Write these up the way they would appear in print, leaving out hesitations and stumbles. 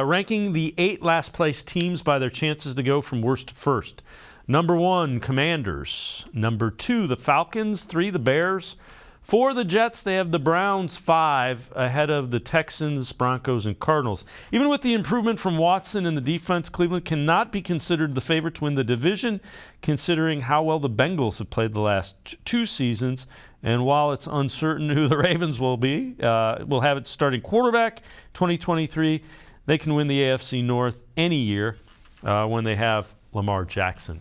Ranking the 8 last-place teams by their chances to go from worst to first. Number 1, Commanders. Number 2, the Falcons. 3, the Bears. 4, the Jets. They have the Browns. 5, ahead of the Texans, Broncos, and Cardinals. Even with the improvement from Watson in the defense, Cleveland cannot be considered the favorite to win the division, considering how well the Bengals have played the last 2 seasons. And while it's uncertain who the Ravens will be, will have its starting quarterback 2023, they can win the AFC North any year when they have Lamar Jackson.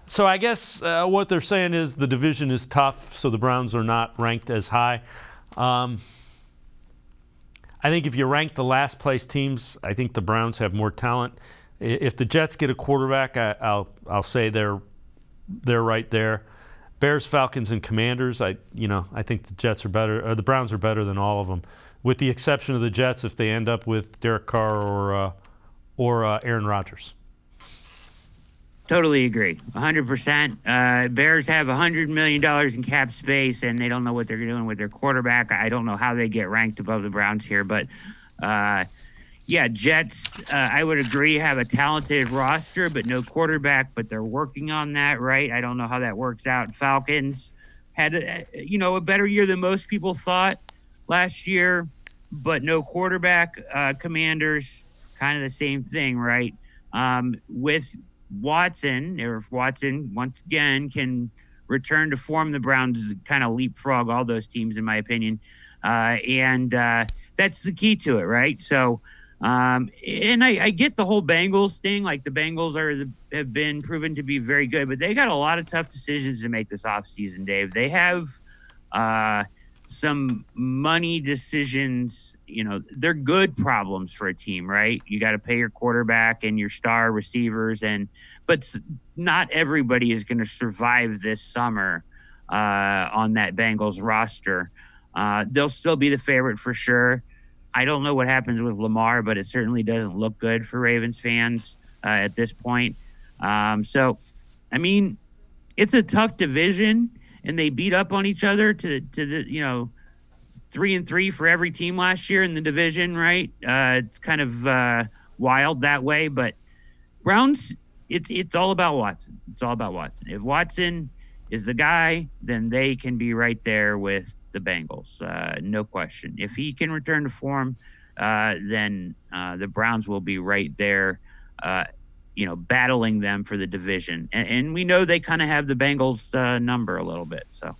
So I guess what they're saying is the division is tough, so the Browns are not ranked as high. I think if you rank the last place teams, I think the Browns have more talent. If the Jets get a quarterback, I'll say they're right there. Bears, Falcons, and Commanders. I think the Jets are better, or the Browns are better than all of them, with the exception of the Jets if they end up with Derek Carr or Aaron Rodgers. Totally agree, 100%. Bears have $100 million in cap space, and they don't know what they're doing with their quarterback. I don't know how they get ranked above the Browns here, but Jets, I would agree, have a talented roster, but no quarterback, but they're working on that, right? I don't know how that works out. Falcons had a better year than most people thought last year, but no quarterback. Commanders, kind of the same thing, right? With Watson, or if Watson once again can return to form, the Browns kind of leapfrog all those teams, in my opinion. And that's the key to it, right? So, and I get the whole Bengals thing. Like, the Bengals have been proven to be very good, but they got a lot of tough decisions to make this offseason, Dave. They have some money decisions. They're good problems for a team, right? You got to pay your quarterback and your star receivers, but not everybody is going to survive this summer on that Bengals roster. They'll still be the favorite for sure. I don't know what happens with Lamar, but it certainly doesn't look good for Ravens fans at this point. So, I mean, it's a tough division, and they beat up on each other to 3-3 for every team last year in the division, right? It's kind of wild that way, but Browns, it's all about Watson. It's all about Watson. If Watson is the guy, then they can be right there with the Bengals, no question. If he can return to form, then the Browns will be right there, battling them for the division. And we know they kind of have the Bengals number a little bit, so.